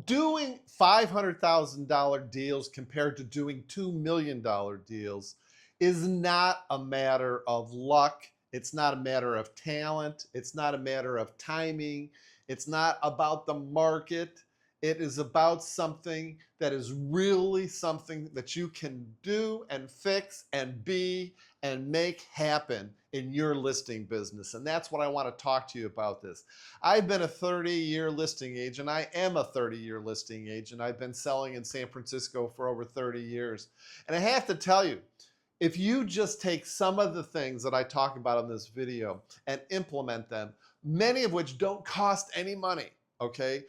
Doing $500,000 deals compared to doing $2 million deals is not a matter of luck. It's not a matter of talent. It's not a matter of timing. It's not about the market. It is about something that is really something that you can do and fix and be and make happen in your listing business. And that's what I want to talk to you about this. I've been a 30-year listing agent. I am a 30-year listing agent. I've been selling in San Francisco for over 30 years. And I have to tell you, if you just take some of the things that I talk about in this video and implement them, many of which don't cost any money, okay?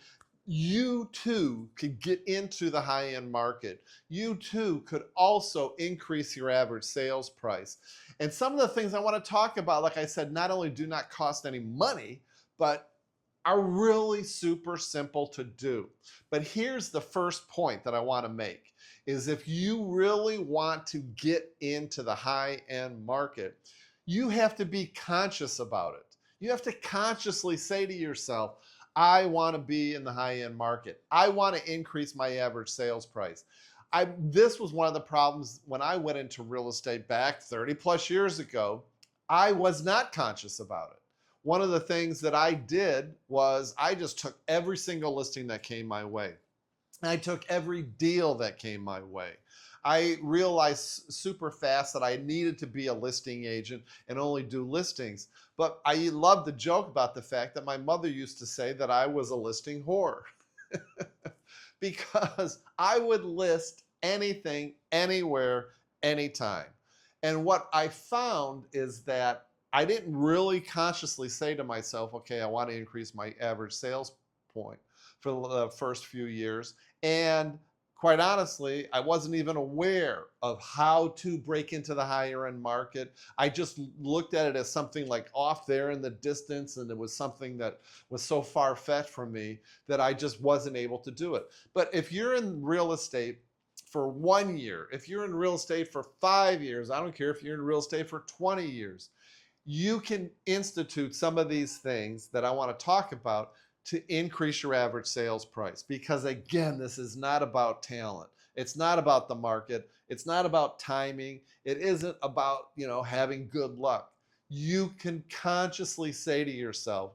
You too could get into the high-end market. You too could also increase your average sales price. And some of the things I want to talk about, like I said, not only do not cost any money, but are really super simple to do. But here's the first point that I want to make is if you really want to get into the high-end market, you have to be conscious about it. You have to consciously say to yourself, I want to be in the high-end market. I want to increase my average sales price. This was one of the problems when I went into real estate back 30 plus years ago. I was not conscious about it. One of the things that I did was I just took every single listing that came my way. I took every deal that came my way. I realized super fast that I needed to be a listing agent and only do listings. But I love the joke about the fact that my mother used to say that I was a listing whore because I would list anything, anywhere, anytime. And what I found is that I didn't really consciously say to myself, okay, I want to increase my average sales point for the first few years. And quite honestly, I wasn't even aware of how to break into the higher end market. I just looked at it as something like off there in the distance, and it was something that was so far-fetched for me that I just wasn't able to do it. But if you're in real estate for 1 year, if you're in real estate for 5 years, I don't care if you're in real estate for 20 years, you can institute some of these things that I want to talk about to increase your average sales price. Because again, this is not about talent. It's not about the market. It's not about timing. It isn't about, having good luck. You can consciously say to yourself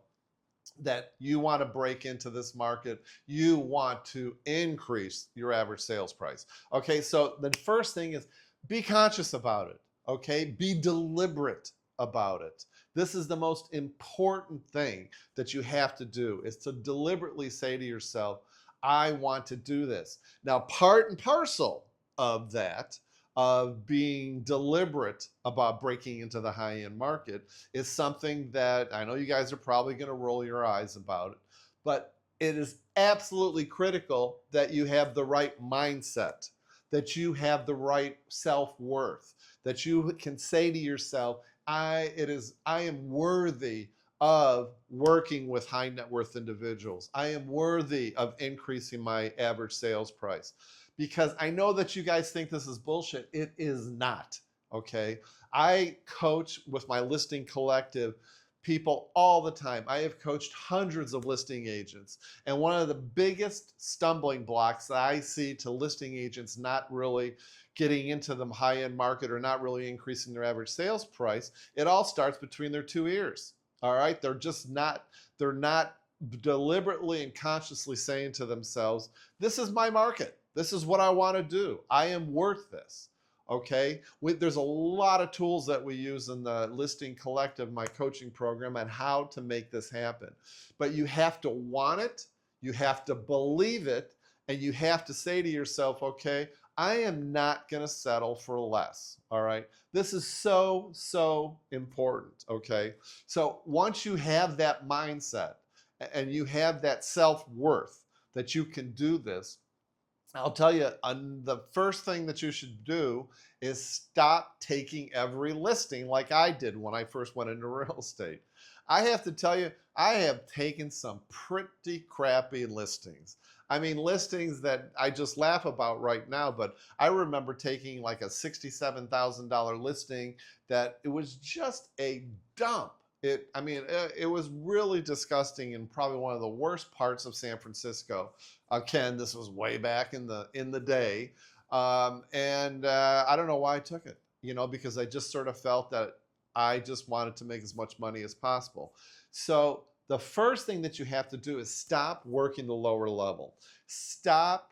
that you want to break into this market. You want to increase your average sales price. Okay, so the first thing is be conscious about it. Okay, be deliberate about it. This is the most important thing that you have to do, is to deliberately say to yourself, I want to do this. Now, part and parcel of that, of being deliberate about breaking into the high-end market, is something that I know you guys are probably going to roll your eyes about it, but it is absolutely critical that you have the right mindset, that you have the right self-worth, that you can say to yourself, I am worthy of working with high net worth individuals. I am worthy of increasing my average sales price. Because I know that you guys think this is bullshit. It is not, okay? I coach with my listing collective people all the time. I have coached hundreds of listing agents. And one of the biggest stumbling blocks that I see to listing agents not really getting into the high-end market or not really increasing their average sales price, it all starts between their two ears. All right, they're not deliberately and consciously saying to themselves, this is my market. This is what I want to do. I am worth this. Okay, there's a lot of tools that we use in the Listing Collective, my coaching program, on how to make this happen. But you have to want it, you have to believe it, and you have to say to yourself, okay, I am not going to settle for less. All right, this is so important. Okay, so once you have that mindset and you have that self-worth that you can do this, I'll tell you, the first thing that you should do is stop taking every listing like I did when I first went into real estate. I have to tell you, I have taken some pretty crappy listings. I mean, listings that I just laugh about right now, but I remember taking like a $67,000 listing that it was just a dump. It was really disgusting and probably one of the worst parts of San Francisco. Ken, this was way back in the day, and I don't know why I took it. Because I just sort of felt that I just wanted to make as much money as possible. So the first thing that you have to do is stop working the lower level. Stop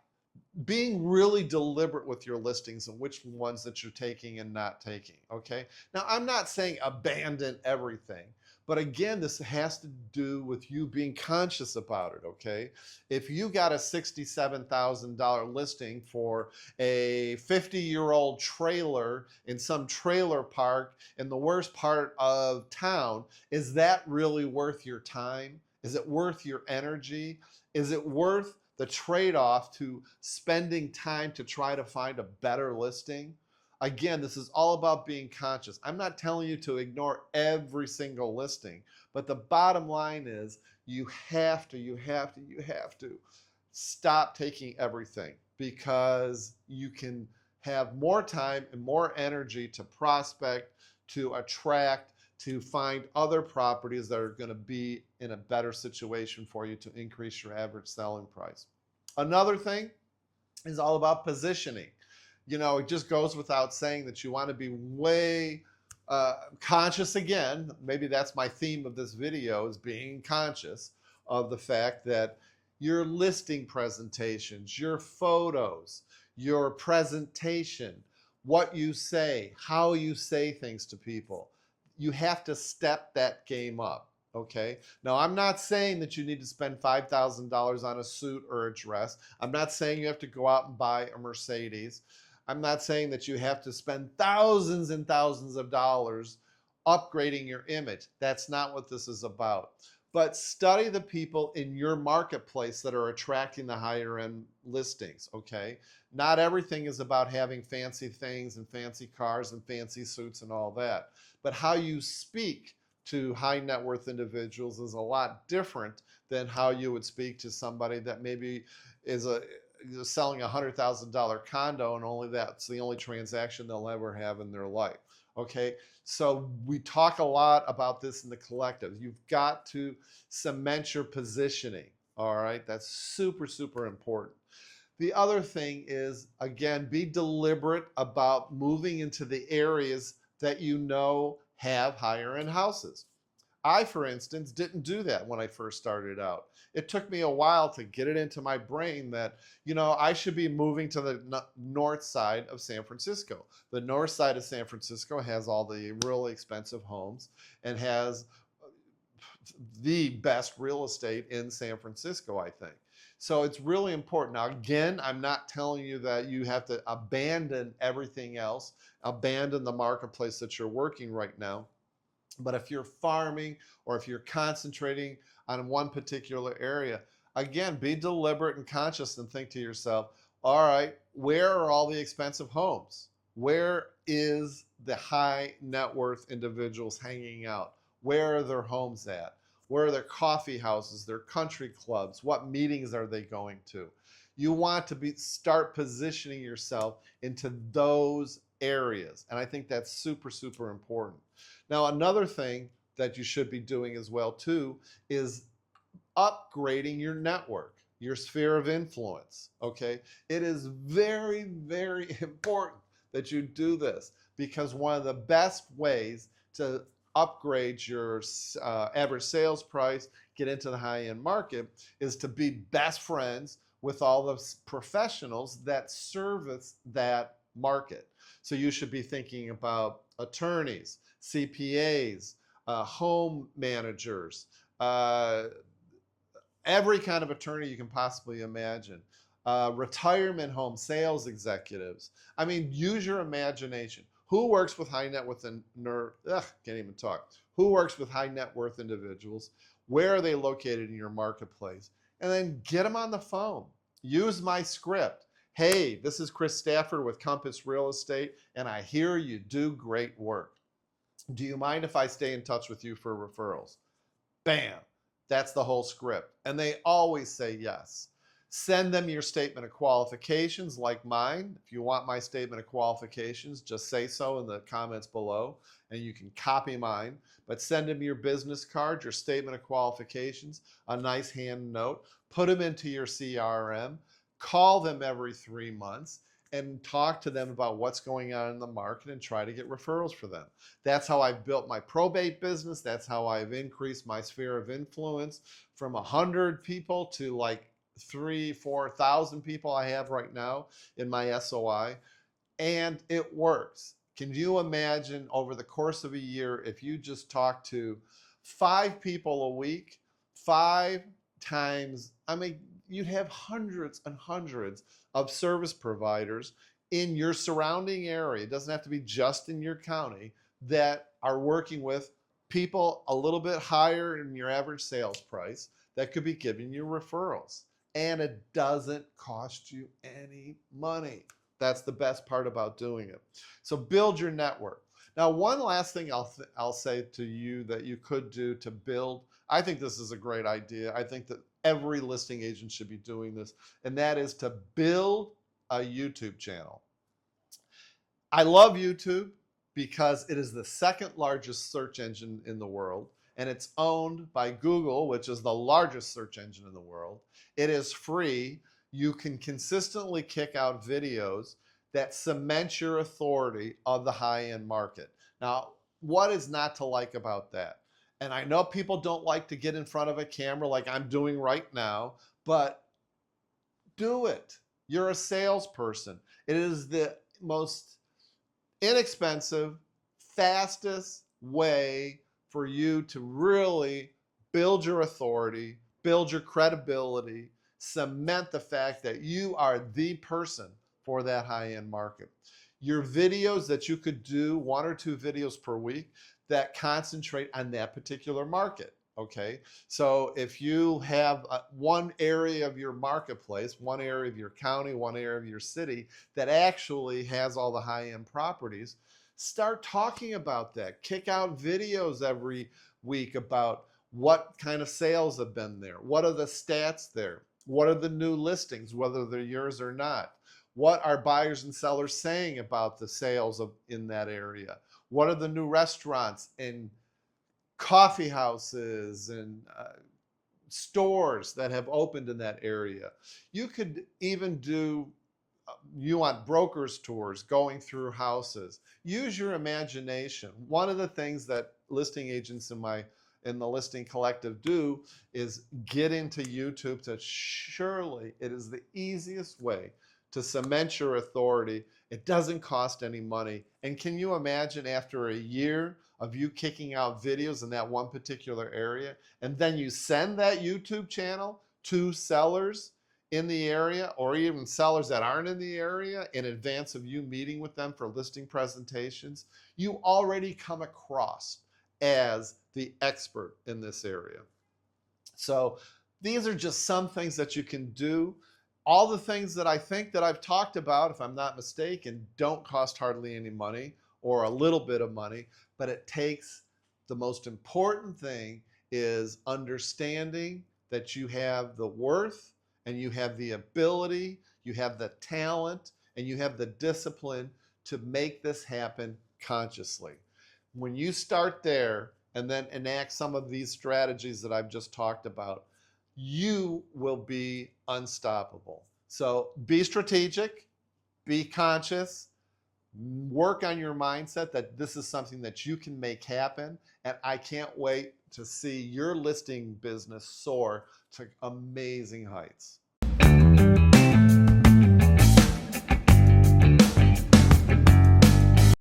being really deliberate with your listings and which ones that you're taking and not taking, okay? Now, I'm not saying abandon everything, but again, this has to do with you being conscious about it, okay? If you got a $67,000 listing for a 50-year-old trailer in some trailer park in the worst part of town, is that really worth your time? Is it worth your energy? Is it worth the trade-off to spending time to try to find a better listing? Again, this is all about being conscious. I'm not telling you to ignore every single listing, but the bottom line is you have to stop taking everything, because you can have more time and more energy to prospect, to attract, to find other properties that are going to be in a better situation for you to increase your average selling price. Another thing is all about positioning. It just goes without saying that you want to be way conscious. Again, maybe that's my theme of this video, is being conscious of the fact that your listing presentations, your photos, your presentation, what you say, how you say things to people, you have to step that game up, okay? Now, I'm not saying that you need to spend $5,000 on a suit or a dress. I'm not saying you have to go out and buy a Mercedes. I'm not saying that you have to spend thousands and thousands of dollars upgrading your image. That's not what this is about. But study the people in your marketplace that are attracting the higher end listings, okay? Not everything is about having fancy things and fancy cars and fancy suits and all that. But how you speak to high net worth individuals is a lot different than how you would speak to somebody that maybe is selling a $100,000 condo and that's the only transaction they'll ever have in their life. Okay, so we talk a lot about this in the collective. You've got to cement your positioning. All right, that's super, super important. The other thing is, again, be deliberate about moving into the areas that have higher end houses. I, for instance, didn't do that when I first started out. It took me a while to get it into my brain that, I should be moving to the north side of San Francisco. The north side of San Francisco has all the really expensive homes and has the best real estate in San Francisco, I think. So it's really important. Now, again, I'm not telling you that you have to abandon everything else, abandon the marketplace that you're working right now. But if you're farming or if you're concentrating on one particular area, again, be deliberate and conscious and think to yourself, all right, where are all the expensive homes? Where is the high net worth individuals hanging out? Where are their homes at? Where are their coffee houses, their country clubs? What meetings are they going to? You want to start positioning yourself into those areas. And I think that's super, super important. Now, another thing that you should be doing as well too is upgrading your network, your sphere of influence, okay? It is very, very important that you do this, because one of the best ways to upgrade your average sales price, get into the high-end market, is to be best friends with all the professionals that service that market. So you should be thinking about attorneys, CPAs, home managers, every kind of attorney you can possibly imagine, retirement home sales executives. I mean, use your imagination. Who works with high net worth can't even talk. Who works with high net worth individuals? Where are they located in your marketplace? And then get them on the phone. Use my script. Hey, this is Chris Stafford with Compass Real Estate, and I hear you do great work. Do you mind if I stay in touch with you for referrals? Bam. That's the whole script. And they always say yes. Send them your statement of qualifications like mine. If you want my statement of qualifications, just say so in the comments below and you can copy mine. But send them your business card, your statement of qualifications, a nice hand note, put them into your CRM, call them every 3 months and talk to them about what's going on in the market and try to get referrals for them. That's how I've built my probate business. That's how I've increased my sphere of influence from 100 people to like 3,000-4,000 people I have right now in my SOI, and it works. Can you imagine over the course of a year, if you just talk to 5 people a week, 5 times, I mean, you'd have hundreds and hundreds of service providers in your surrounding area. It doesn't have to be just in your county that are working with people a little bit higher in your average sales price that could be giving you referrals. And it doesn't cost you any money. That's the best part about doing it. So build your network. Now, one last thing I'll say to you that you could do to build, I think this is a great idea. I think that every listing agent should be doing this, and that is to build a YouTube channel. I love YouTube because it is the second largest search engine in the world, and it's owned by Google, which is the largest search engine in the world. It is free. You can consistently kick out videos that cement your authority of the high-end market. Now, what is not to like about that? And I know people don't like to get in front of a camera like I'm doing right now, but do it. You're a salesperson. It is the most inexpensive, fastest way for you to really build your authority, build your credibility, cement the fact that you are the person for that high-end market. Your videos that you could do 1 or 2 videos per week that concentrate on that particular market. Okay, so if you have one area of your marketplace, one area of your county, one area of your city that actually has all the high-end properties, start talking about that. Kick out videos every week about what kind of sales have been there. What are the stats there? What are the new listings, whether they're yours or not? What are buyers and sellers saying about the sales in that area? What are the new restaurants and coffee houses and stores that have opened in that area? You could even do, you want brokers tours going through houses. Use your imagination. One of the things that listing agents in the Listing Collective do is get into YouTube. To surely it is the easiest way to cement your authority. It doesn't cost any money. And can you imagine after a year of you kicking out videos in that one particular area, and then you send that YouTube channel to sellers in the area or even sellers that aren't in the area in advance of you meeting with them for listing presentations, you already come across as the expert in this area. So these are just some things that you can do. All the things that I think that I've talked about, if I'm not mistaken, don't cost hardly any money or a little bit of money, but it takes, the most important thing is understanding that you have the worth and you have the ability, you have the talent, and you have the discipline to make this happen consciously. When you start there and then enact some of these strategies that I've just talked about, you will be unstoppable. So be strategic, be conscious, work on your mindset that this is something that you can make happen. And I can't wait to see your listing business soar to amazing heights.